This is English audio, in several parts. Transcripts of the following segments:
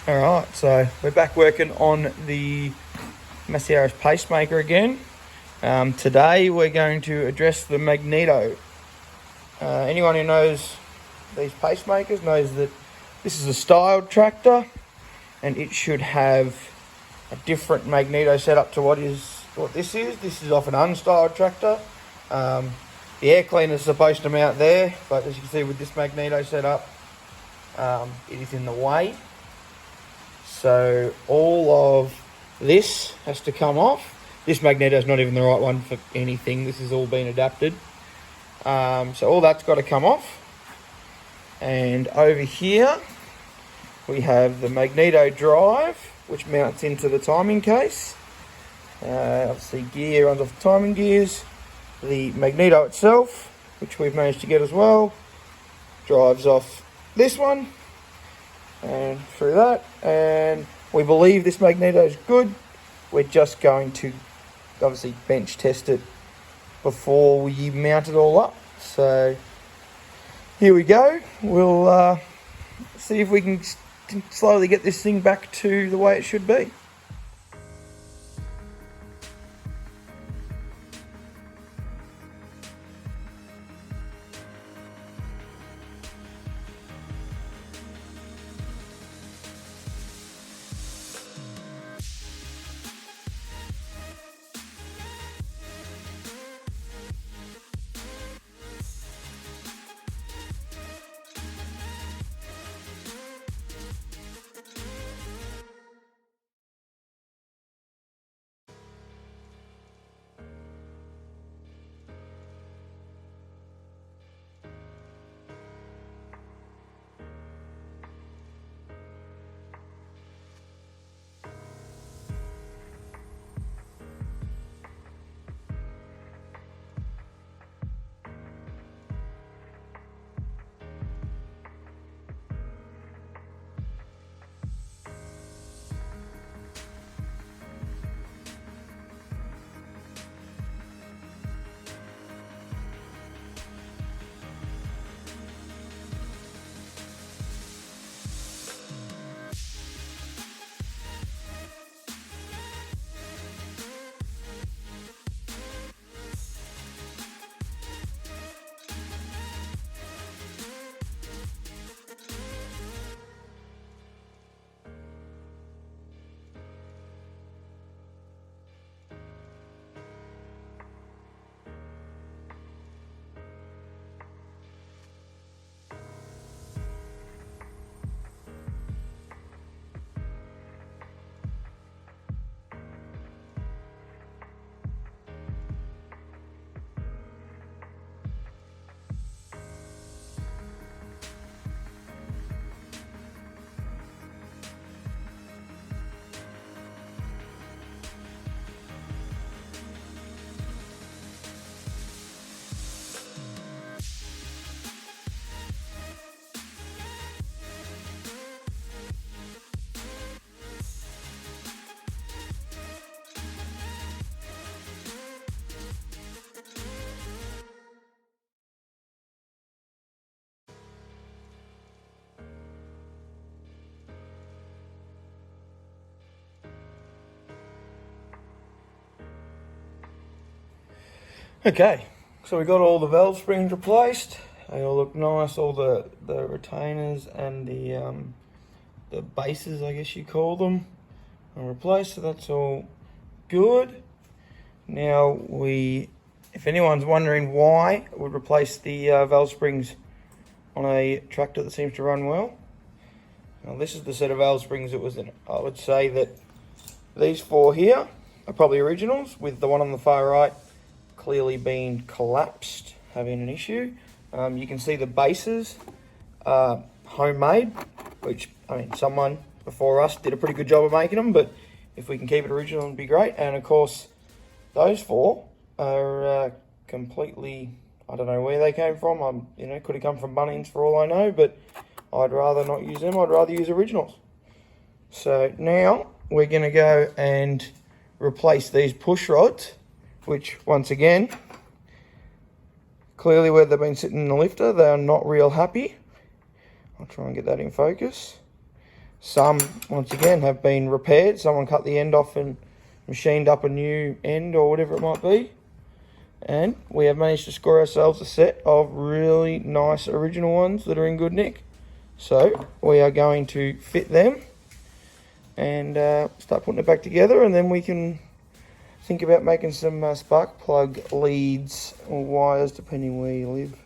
Alright, so we're back working on the Massey Harris Pacemaker again. Today we're going to address the Magneto. Anyone who knows these pacemakers knows that this is a styled tractor and it should have a different magneto setup to what this is. This is off an unstyled tractor. The air cleaner is supposed to mount there, but as you can see with this magneto setup, it is in the way. So all of this has to come off. This magneto is not even the right one for anything. This has all been adapted. So all that's got to come off. And over here we have the magneto drive, which mounts into the timing case. Obviously gear runs off the timing gears. The magneto itself, which we've managed to get as well, drives off this one and through that, and we believe this magneto is good. We're just going to obviously bench test it before we mount it all up. So here we go. We'll see if we can slowly get this thing back to the way it should be. Okay, so we got all the valve springs replaced. They all look nice. All the retainers and the bases, I guess you call them, are replaced. So that's all good. Now if anyone's wondering why I would replace the valve springs on a tractor that seems to run well, now this is the set of valve springs that was in it. I would say that these four here are probably originals, with the one on the far right clearly been collapsed, having an issue. You can see the bases are homemade, which, I mean, someone before us did a pretty good job of making them, but if we can keep it original, it'd be great. And of course, those four are completely, I don't know where they came from. Could have come from Bunnings for all I know, but I'd rather not use them. I'd rather use originals. So now we're going to go and replace these push rods, which once again, clearly where they've been sitting in the lifter, they are not real happy. I'll try and get that in focus. Some, once again, have been repaired. Someone cut the end off and machined up a new end or whatever it might be. And we have managed to score ourselves a set of really nice original ones that are in good nick. So we are going to fit them and start putting it back together, and then we can think about making some spark plug leads or wires depending where you live.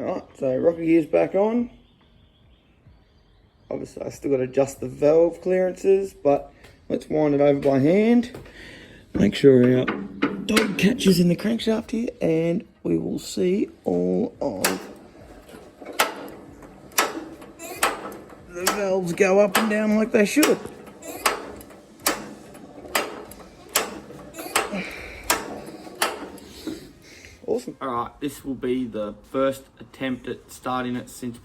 Alright, so rocker gear's back on. Obviously I still got to adjust the valve clearances, but let's wind it over by hand. Make sure our dog catches in the crankshaft here, and we will see all of the valves go up and down like they should. Awesome. Alright, this will be the first attempt at starting it since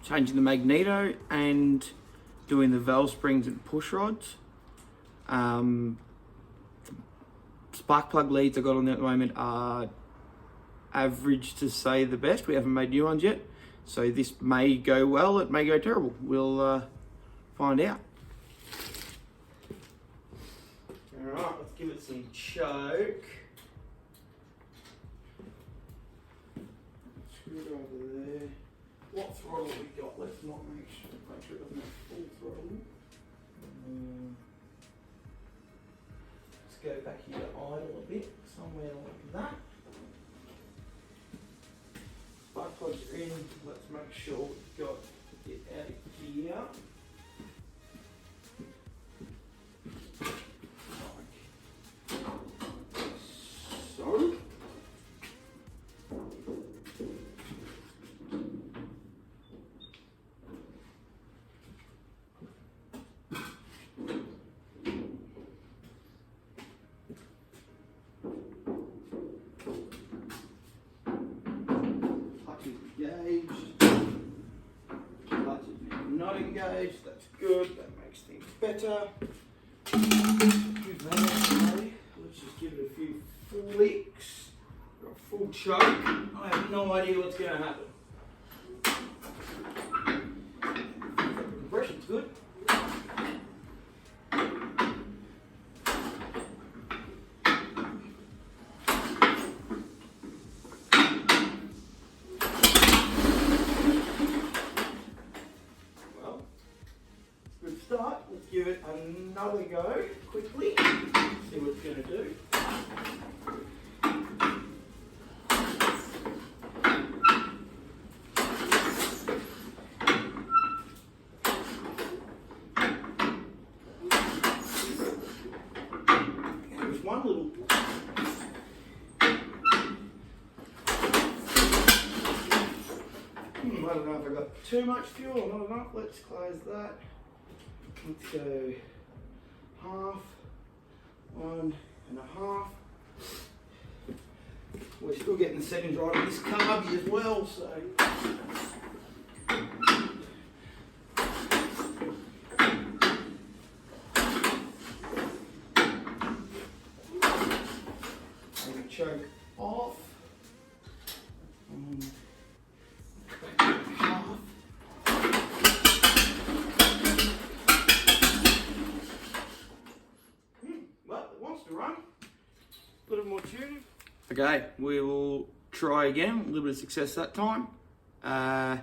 changing the Magneto and doing the valve springs and push rods. Spark plug leads I got on there at the moment are average to say the best. We haven't made new ones yet, so this may go well, it may go terrible. We'll find out. Alright, let's give it some choke. Screw it over there. What throttle have we got? Let's not make sure it doesn't have full throttle. Let's go back here to idle a bit, somewhere like that. Spark plugs are in. Let's make sure we've got it out of gear. So. Not engaged, that's good, that makes things better. Let's just give it a few flicks. Got a full choke. I have no idea what's going to happen. The compression's good. Start. Let's give it another go quickly, see what it's going to do. There's one little I don't know if I got too much fuel or not enough. Let's close that. Let's go half, 1.5. We're still getting the settings right on this carby as well, so. Maybe choke off. Okay, we will try again. A little bit of success that time. I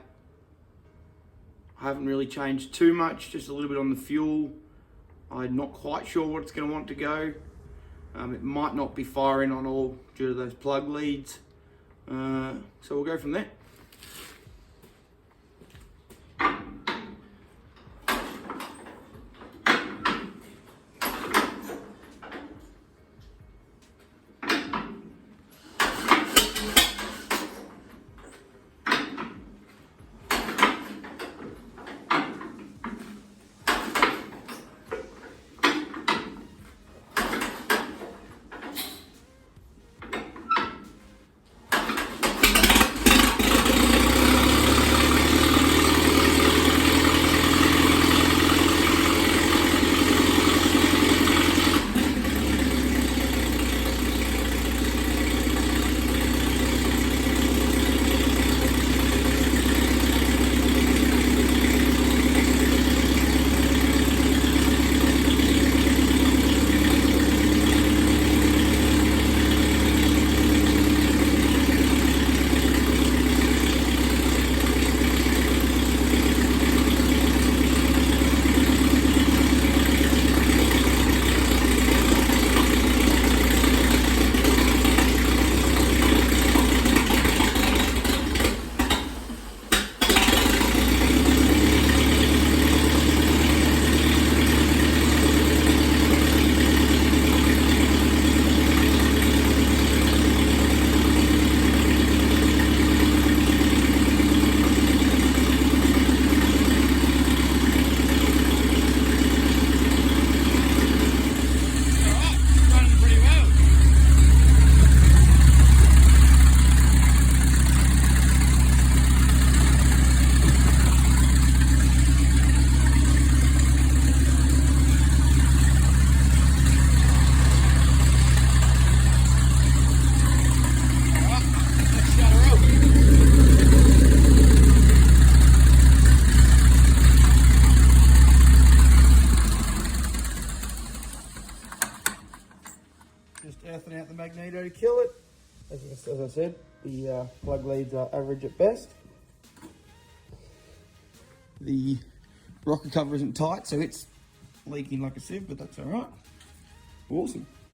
haven't really changed too much, just a little bit on the fuel. I'm not quite sure what it's going to want to go. It might not be firing on all due to those plug leads. So we'll go from there. earthing out the Magneto to kill it. As I said, the plug leads are average at best. The rocker cover isn't tight, so it's leaking like a sieve, but that's alright. Awesome.